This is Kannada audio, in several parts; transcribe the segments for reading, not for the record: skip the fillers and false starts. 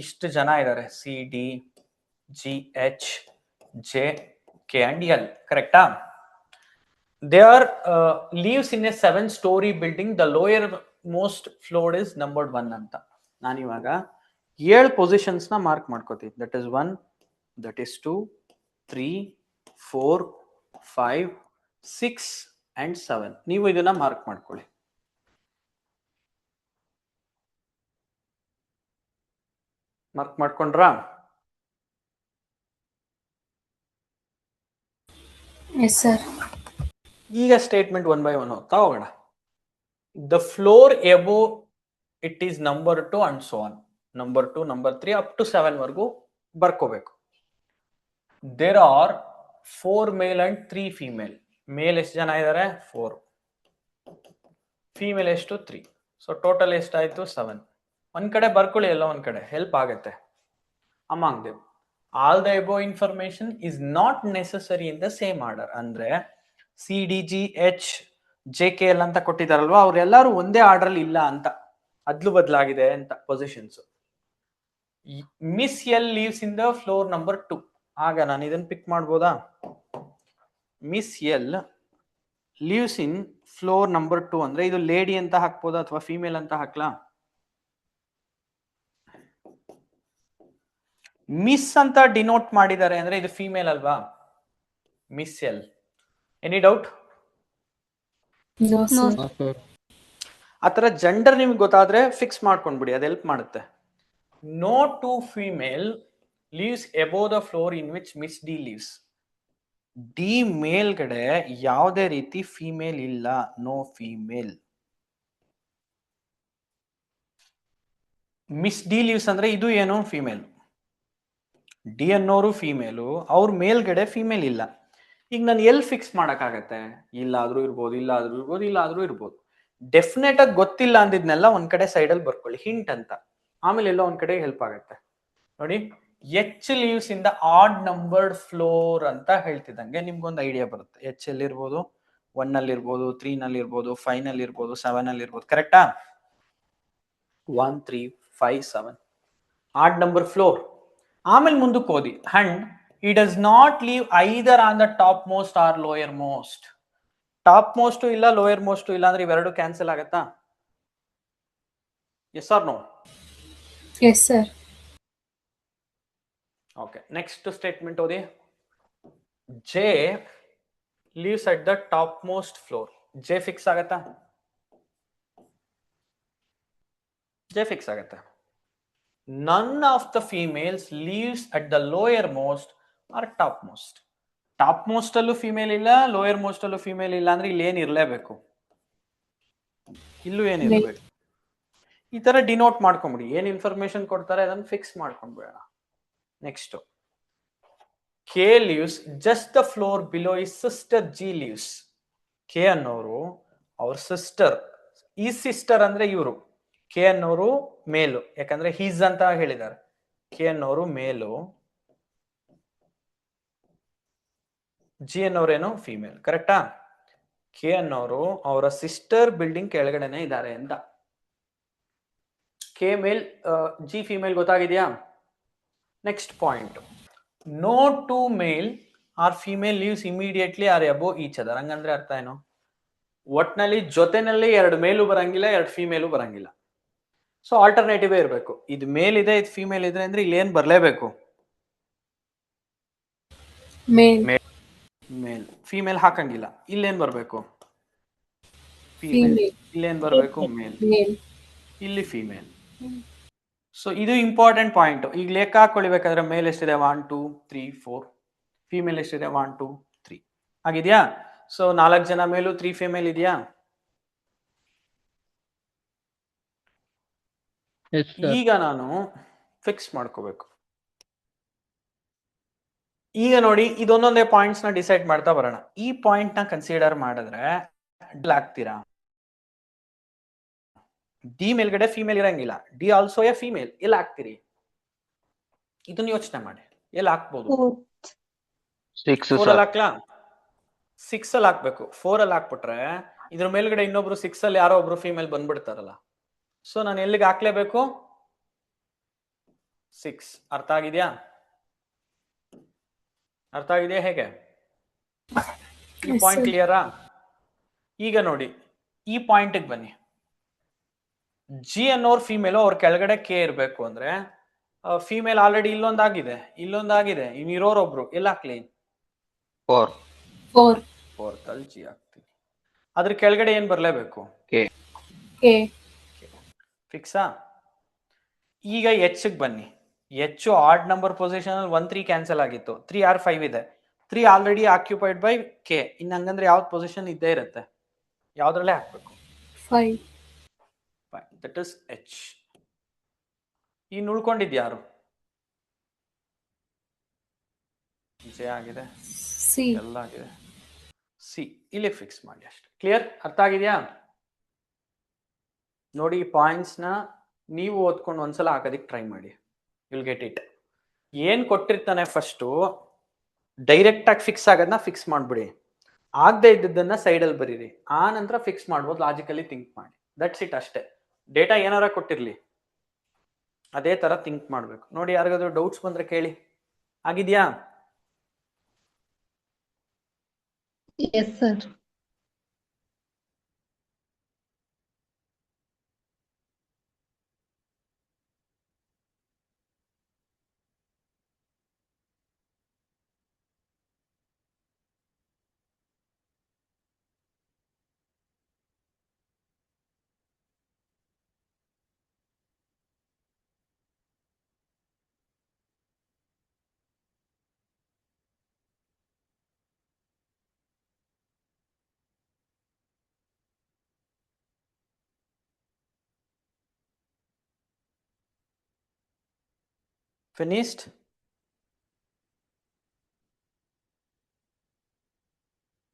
ಇಷ್ಟು ಜನ ಇದ್ದಾರೆ, C D G H J K and L, ಕರೆಕ್ಟಾ? They are lives in a 7-story building, the lower most floor is numbered 1 ಅಂತ. ನಾನಿವಾಗ 7 ಪೊಸಿಷನ್ಸ್ ನ ಮಾರ್ಕ್ ಮಾಡ್ಕೋತೀನಿ. That is 1, that is 2, 3, 4, 5, 6 and 7. ನೀವು ಇದನ್ನ ಮಾರ್ಕ್ ಮಾಡ್ಕೊಳ್ಳಿ. ಮಾರ್ಕ್ ಮಾಡ್ಕೊಂಡ್ರಾ? Yes sir. ಈಗ ಸ್ಟೇಟ್ಮೆಂಟ್ 1 by 1 ಹೋಗ್ತಾ ಹೋಗೋಣ. The floor above it is number 2 and so on. Number 2, number 3 up to 7 ವರೆಗೂ ಬರ್ಕೋಬೇಕು. There are 4 male and 3 female. Male ಎಷ್ಟು ಜನ ಇದ್ದಾರೆ? 4. ಫೀಮೇಲ್ ಎಷ್ಟು? 3. ಸೊ ಟೋಟಲ್ ಎಷ್ಟಾಯ್ತು? 7. ಒಂದ್ ಕಡೆ ಬರ್ಕೊಳ್ಳಿ, ಎಲ್ಲ ಒಂದ್ ಕಡೆ ಹೆಲ್ಪ್ ಆಗುತ್ತೆ. Among them all the above information is not necessary in the same order. ಅಂದ್ರೆ C D G H J K L ಅಂತ ಕೊಟ್ಟಿದಾರಲ್ವಾ, ಅವ್ರೆಲ್ಲಾರು ಒಂದೇ ಆರ್ಡರ್ ಅಲ್ಲಿ ಇಲ್ಲ ಅಂತ, ಅದ್ಲು ಬದಲಾಗಿದೆ ಅಂತ positions. Miss L lives in the floor number 2. ಆಗ ನಾನು ಇದನ್ನ ಪಿಕ್ ಮಾಡ್ಬೋದಾ? Miss L lives in floor number 2 ಅಂದ್ರೆ ಇದು ಲೇಡಿ ಅಂತ ಹಾಕ್ಬೋದಾ ಅಥವಾ ಫಿಮೇಲ್ ಅಂತ ಹಾಕ್ಲಾ? ಮಿಸ್ ಅಂತ ಡಿನೋಟ್ ಮಾಡಿದ್ದಾರೆ ಅಂದ್ರೆ ಇದು ಫಿಮೇಲ್ ಅಲ್ವಾ? Miss L. Any doubt? ಆತರ ಜೆಂಡರ್ ನಿಮ್ಗೆ ಗೊತ್ತಾದ್ರೆ ಫಿಕ್ಸ್ ಮಾಡ್ಕೊಂಡ್ಬಿಡಿ, ಅದು ಹೆಲ್ಪ್ ಮಾಡುತ್ತೆ. No 2 female lives above the floor in which Miss D lives. D ಮೇಲ್ಗಡೆ ಯಾವುದೇ ರೀತಿ ಫಿಮೇಲ್ ಇಲ್ಲ, no female. Miss D lives ಅಂದ್ರೆ ಇದು ಏನು? ಫಿಮೇಲ್. ಡಿ ಅನ್ನೋರು ಫಿಮೇಲು, ಅವ್ರ ಮೇಲ್ಗಡೆ ಫಿಮೇಲ್ ಇಲ್ಲ. ಈಗ ನಾನು ಎಲ್ಲಿ ಫಿಕ್ಸ್ ಮಾಡಕ್ಕಾಗತ್ತೆ? ಇಲ್ಲಾದ್ರೂ ಇರ್ಬೋದು, ಇಲ್ಲಾದ್ರೂ ಇರ್ಬೋದು, ಇಲ್ಲಾದ್ರೂ ಇರ್ಬೋದು. ಡೆಫಿನೆಟ್ ಆಗಿ ಗೊತ್ತಿಲ್ಲ ಅಂದಿದ್ನೆಲ್ಲ ಒಂದ್ ಕಡೆ ಸೈಡ್ ಅಲ್ಲಿ ಬರ್ಕೊಳ್ಳಿ, ಹಿಂಟ್ ಅಂತ. ಆಮೇಲೆ ಎಲ್ಲ ಒಂದ್ ಕಡೆ ಹೆಲ್ಪ್ ಆಗುತ್ತೆ ನೋಡಿ. H lives in the odd numbered floor ಅಂತ ಹೇಳ್ತಿದ್ದಂಗೆ ನಿಮ್ಗೊಂದು ಐಡಿಯಾ ಬರುತ್ತೆ. ಎಚ್ ಎಲ್ಲಿ ಇರ್ಬೋದು? 1 ಅಲ್ಲಿ ಇರ್ಬೋದು, 3 ನಲ್ಲಿ ಇರ್ಬೋದು, 5 ನಲ್ಲಿ ಇರ್ಬೋದು, 7 ಅಲ್ಲಿ ಇರ್ಬೋದು, ಕರೆಕ್ಟಾ? 1, 3, 5, 7 ಆಡ್ ನಂಬರ್ ಫ್ಲೋರ್. ಆಮೇಲೆ ಮುಂದಕ್ಕೆ ಓದಿ. And he does not leave either on the top most or lower most. Top most ಇಲ್ಲ, ಲೋಯರ್ ಮೋಸ್ಟ್ ಇಲ್ಲ ಅಂದ್ರೆ ಇವೆರಡು ಕ್ಯಾನ್ಸಲ್ ಆಗತ್ತಾ? Yes or no? Yes sir. Okay, next statement ಓದಿ. J lives at the top most floor. J fix ಆಗತ್ತಾ? ಜೆ ಫಿಕ್ಸ್ ಆಗತ್ತೆ. None of the females lives at the lower most or top most. Top most ಅಲ್ಲೂ ಫಿಮೇಲ್ ಇಲ್ಲ, ಲೋಯರ್ ಮೋಸ್ಟ್ ಅಲ್ಲೂ ಫಿಮೇಲ್ ಇಲ್ಲ ಅಂದ್ರೆ ಇಲ್ಲಿ ಏನ್ ಇರ್ಲೇಬೇಕು? ಇಲ್ಲೂ ಏನಿರ್ಬೇಕು? ಈ ತರ ಡಿನೋಟ್ ಮಾಡ್ಕೊಂಬಿಡಿ. ಏನ್ ಇನ್ಫಾರ್ಮೇಶನ್ ಕೊಡ್ತಾರೆ ಅದನ್ನ ಫಿಕ್ಸ್ ಮಾಡ್ಕೊಂಡ್ಬಿಡೋಣ. Next, K lives just the floor below is sister G lives. K ಅನ್ನೋರು ಅವ್ರ ಸಿಸ್ಟರ್, ಈ ಸಿಸ್ಟರ್ ಅಂದ್ರೆ ಇವರು. ಕೆ ಅನ್ನೋರು ಮೇಲು, ಯಾಕಂದ್ರೆ ಹೀಸ್ ಅಂತ ಹೇಳಿದ್ದಾರೆ. ಕೆ ಅನ್ನೋರು ಮೇಲು, ಜಿ ಅನ್ನೋರೇನು? ಫಿಮೇಲ್, ಕರೆಕ್ಟಾ? ಕೆ ಅನ್ನೋರು ಅವರ ಸಿಸ್ಟರ್ ಬಿಲ್ಡಿಂಗ್ ಕೆಳಗಡೆನೆ ಇದ್ದಾರೆ ಅಂತ. ಕೆ ಮೇಲ್, ಜಿ ಫಿಮೇಲ್, ಗೊತ್ತಾಗಿದೆಯಾ? Next point, no 2 male or female lives immediately or above each other. ಹಂಗಂದ್ರೆ ಅರ್ಥ ಏನು? ಒಟ್ನಲ್ಲಿ ಜೊತೆನಲ್ಲಿ 2 ಮೇಲು ಬರಂಗಿಲ್ಲ, 2 ಫಿಮೇಲು ಬರಂಗಿಲ್ಲ. ಸೊ ಆಲ್ಟರ್ನೇಟಿವ್ ಇರಬೇಕು. ಇದು ಮೇಲ್ ಇದೆ, ಇದು ಫಿಮೇಲ್ ಇದೆ ಅಂದ್ರೆ ಇಲ್ಲಿ ಏನ್ ಬರ್ಲೇಬೇಕು? ಮೇಲ್. ಫಿಮೇಲ್ ಹಾಕಂಗಿಲ್ಲ. ಇಲ್ಲೇನ್ ಬರ್ಬೇಕು? ಫಿಮೇಲ್. ಇಲ್ಲೇನ್ ಬರ್ಬೇಕು? ಮೇಲ್. ಇಲ್ಲಿ ಫಿಮೇಲ್. ಸೊ ಇದು ಇಂಪಾರ್ಟೆಂಟ್ ಪಾಯಿಂಟ್. ಈಗ ಲೆಕ್ಕ ಹಾಕೊಳ್ಳಿಬೇಕಾದ್ರೆ ಮೇಲ್ ಎಷ್ಟಿದೆ? 1, 2, 3, 4. ಫಿಮೇಲ್ ಎಷ್ಟಿದೆ? 1, 2, 3 ಆಗಿದ್ಯಾ? ಸೊ 4 ಜನ ಮೇಲು, 3 ಫಿಮೇಲ್ ಇದೆಯಾ? ಈಗ ನಾನು ಫಿಕ್ಸ್ ಮಾಡ್ಕೋಬೇಕು. ಈಗ ನೋಡಿ, ಇದೊಂದೊಂದೇ ಪಾಯಿಂಟ್ಸ್ ನ ಡಿಸೈಡ್ ಮಾಡ್ತಾ ಬರೋಣ. ಈ ಪಾಯಿಂಟ್ ನ ಕನ್ಸಿಡರ್ ಮಾಡಿದ್ರೆ ಹಾಕ್ತೀರಾ? ಡಿ ಮೇಲ್ಗಡೆ ಫಿಮೇಲ್ ಇರಂಗಿಲ್ಲ, ಡಿ ಆಲ್ಸೋ ಎ ಫಿಮೇಲ್. ಎಲ್ಲಿ ಹಾಕ್ತೀರಿ? ಇದನ್ನ ಯೋಚನೆ ಮಾಡಿ. ಎಲ್ಲಿ ಹಾಕ್ಬೋದು? 4 ಅಲ್ಲಿ ಹಾಕ್ಲಾ? 6 ಅಲ್ಲಿ ಹಾಕ್ಬೇಕು. 4 ಅಲ್ಲಿ ಹಾಕ್ಬಿಟ್ರೆ ಇದ್ರ ಮೇಲ್ಗಡೆ ಇನ್ನೊಬ್ರು 6 ಅಲ್ಲಿ ಯಾರೋ ಒಬ್ರು ಫಿಮೇಲ್ ಬಂದ್ಬಿಡ್ತಾರಲ್ಲ. ಸೊ ನಾನು ಎಲ್ಲಿಗೆ ಹಾಕ್ಲೇಬೇಕು? 6. ಅರ್ಥ ಆಗಿದೆಯಾ? ಅರ್ಥ ಆಗಿದೆಯಾ ಹೇಗೆ? ಈ Yes, ಪಾಯಿಂಟ್ sir. ಕ್ಲಿಯರಾ? ಈಗ ನೋಡಿ ಈ ಪಾಯಿಂಟ್ಗೆ ಬನ್ನಿ. ಜಿ ಅನ್ನೋರ್ ಫಿಮೇಲು, ಅವ್ರ ಕೆಳಗಡೆ ಕೆ ಇರಬೇಕು ಅಂದ್ರೆ ಫಿಮೇಲ್ ಆಲ್ರೆಡಿ ಇಲ್ಲೊಂದಾಗಿದೆ, ಇಲ್ಲೊಂದಾಗಿದೆ, ಇನ್ನಿರೋರೊಬ್ರು ಎಲ್ಲ ಹಾಕ್ಲಿ? 4. 4. ಫೋರ್ತ್ ಅಲ್ಲಿ ಜಿ ಹಾಕ್ತೀನಿ. ಅದ್ರ ಕೆಳಗಡೆ ಏನ್ ಬರ್ಲೇಬೇಕು? K. K. ಫಿಕ್ಸಾ? ಈಗ ಎಚ್ ಬನ್ನಿ. ಎಚ್ ಆಡ್ ನಂಬರ್ ಪೊಸಿಷನ್ ಅಲ್ಲಿ 1 3 ಕ್ಯಾನ್ಸಲ್ ಆಗಿತ್ತು. 3 ಆರ್ 5 ಇದೆ. 3 ಆಲ್ರೆಡಿ ಆಕ್ಯುಪೈಡ್ ಬೈ ಕೆ. ಇನ್ನು ಹಂಗಂದ್ರೆ ಯಾವ್ದು ಪೊಸಿಷನ್ ಇದ್ದೇ ಇರುತ್ತೆ, ಯಾವ್ದ್ರಲ್ಲೇ ಹಾಕ್ಬೇಕು? 5. That is H. ಇನ್ನು ಉಳ್ಕೊಂಡಿದ್ಯಾರು? ಜೆ ಆಗಿದೆ, C. ಎಲ್ಲ ಆಗಿದೆ, ಸಿ. ಇಲ್ಲಿ ಫಿಕ್ಸ್ ಮಾಡಿ ಅಷ್ಟೇ. ಕ್ಲಿಯರ್? ಅರ್ಥ ಆಗಿದೆಯಾ? ನೋಡಿ ಈ ಪಾಯಿಂಟ್ಸ್ ನ ನೀವು ಓದ್ಕೊಂಡು ಒಂದ್ಸಲ ಹಾಕೋದಿಕ್ ಟ್ರೈ ಮಾಡಿ. Will get it. ಏನ್ ಕೊಟ್ಟಿರ್ತಾನೆ ಫಸ್ಟು ಡೈರೆಕ್ಟ್ ಆಗಿ ಫಿಕ್ಸ್ ಆಗೋದನ್ನ ಫಿಕ್ಸ್ ಮಾಡ್ಬಿಡಿ. ಆಗದೆ ಇದ್ದದನ್ನ ಸೈಡಲ್ಲಿ ಬರೀರಿ. ಆ ನಂತರ ಫಿಕ್ಸ್ ಮಾಡ್ಬೋದು, ಲಾಜಿಕಲಿ ಥಿಂಕ್ ಮಾಡಿ. ದಟ್ಸ್ ಇಟ್ ಅಷ್ಟೇ. ಡೇಟಾ ಏನಾರ ಕೊಟ್ಟಿರ್ಲಿ ಅದೇ ತರ ಥಿಂಕ್ ಮಾಡ್ಬೇಕು. ನೋಡಿ ಯಾರಿಗಾದ್ರೂ ಡೌಟ್ಸ್ ಬಂದ್ರೆ ಕೇಳಿ. ಆಗಿದ್ಯಾ? Yes, sir. ಫಿನಿಶ್ಡ್?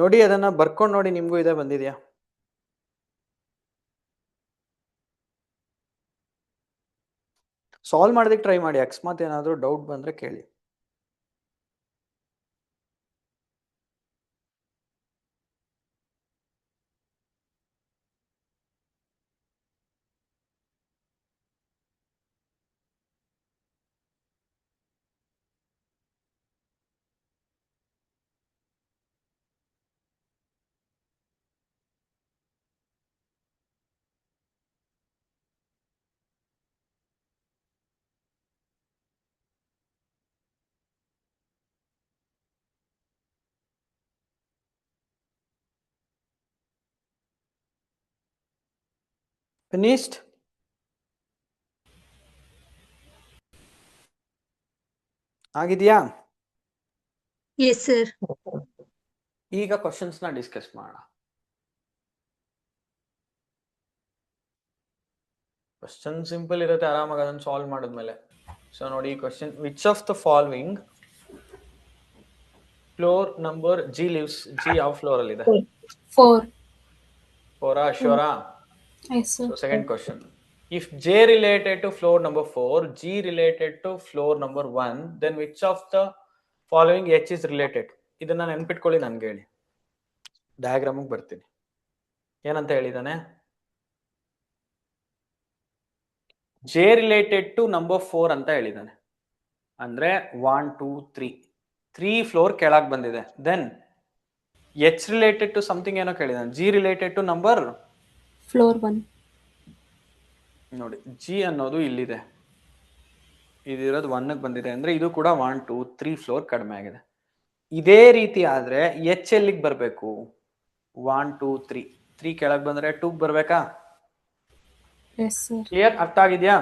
ನೋಡಿ ಅದನ್ನ ಬರ್ಕೊಂಡು ನೋಡಿ, ನಿಮ್ಗೂ ಇದೇ ಬಂದಿದ್ಯಾ? ಸಾಲ್ವ್ ಮಾಡೋದಕ್ಕೆ ಟ್ರೈ ಮಾಡಿ. ಅಕಸ್ಮಾತ್ ಏನಾದರೂ ಡೌಟ್ ಬಂದ್ರೆ ಕೇಳಿ. ಫಿನಿಶ್ಡ್? ಆಗಿದೆಯಾ? Yes, sir. ಈಗ ಕ್ವಶನ್ಸ್ ನ ಡಿಸ್ಕಸ್ ಮಾಡೋಣ. ಕ್ವಶನ್ ಸಿಂಪಲ್ ಇರುತ್ತೆ, ಆರಾಮಾಗಿ ಅದನ್ನು ಸಾಲ್ವ್ ಮಾಡಿದ್ಮೇಲೆ. ಸೊ ನೋಡಿ question, which of the following floor number G lives? G ಯಾವ ಫ್ಲೋರ್ ಅಲ್ಲಿ ಇದೆ? 4. ಫೋರಾ? ಶ್ಯೂರಾ? Yes, sir. So second question, if J related to floor number 4, G related to floor number 1, then which of the following H is related? ಇದನ್ನ ನೆನ್ಪಿಟ್ಕೊಳ್ಳಿ, ನನ್ಗೆ ಹೇಳಿ. ಡಯಾಗ್ರಾಮಿಗೆ ಬರ್ತೀನಿ. ಏನಂತ ಹೇಳಿದಾನೆ? J related to number 4 ಅಂತ ಹೇಳಿದಾನೆ. ಅಂದ್ರೆ 1 2 3 ಫ್ಲೋರ್ ಕೆಳಗೆ ಬಂದಿದೆ. Then H related to something ಏನೋ ಕೇಳಿದಾನೆ. G related to number Floor 1. ನೋಡಿ, ಜಿ ಅನ್ನೋದು ಇಲ್ಲಿದೆ, ಇದಿರೋದು 1ಗೆ ಬಂದಿದೆ ಅಂದ್ರೆ ಇದು ಕೂಡ 1 2 3 ಫ್ಲೋರ್ ಕಡಿಮೆ ಆಗಿದೆ. ಇದೇ ರೀತಿ ಆದ್ರೆ ಎಚ್ ಎಲ್ಲಿಗೆ ಬರಬೇಕು? 1 2 3 ಕೆಳಗೆ ಬಂದ್ರೆ 2ಗೆ ಬರ್ಬೇಕಾ? Yes, sir. ಕ್ಲಿಯರ್? ಅರ್ಥ ಆಗಿದ್ಯಾ?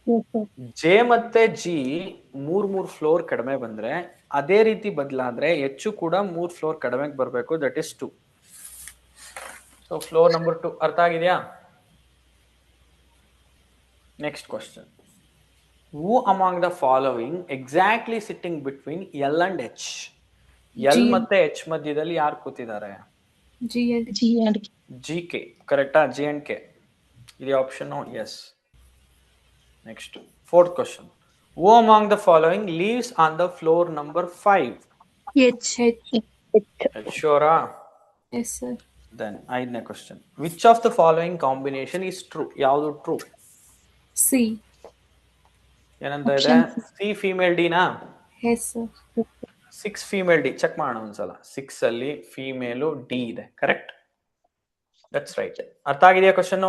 Yes, sir. ಜೆ ಮತ್ತೆ ಜಿ 3 ಫ್ಲೋರ್ ಕಡಿಮೆ ಬಂದ್ರೆ ಅದೇ ರೀತಿ ಬದಲಾದ್ರೆ ಎಚ್ ಕೂಡ 3 ಫ್ಲೋರ್ ಕಡಿಮೆಗೆ ಬರಬೇಕು. That is 2. So floor number 2. ಅರ್ಥ ಆಗಿದೆಯಾ? Next question, who among the following exactly sitting between L and H? L G. ಮತ್ತೆ H ಮಧ್ಯದಲ್ಲಿ ಯಾರು ಕೂತಿದ್ದಾರೆ? G and G and K. G K. ಕರೆಕ್ಟಾ? ಜಿ ಅಂಡ್ ಕೆ ಇದೆ option. Yes. Next fourth question, who among the following lives on the floor number 5? H. Sure? Yes, sir. Then ಐದನೇ question, which of the following combination is true? ಯಾವುದು ಟ್ರೂ? C. ಏನಂತ ಇದೆ? ಸಿ ಫೀಮೇಲ್ ಡಿನಾ? Yes sir. 6 female D. Check ಮಾಡೋಣ ಒಂದ್ಸಲ. 6 ಅಲ್ಲಿ ಫೀಮೇಲು ಡಿ ಇದೆ. ಕರೆಕ್ಟ್? That's right. ಅರ್ಥ ಆಗಿದೆಯಾ ಕ್ವಶನ್?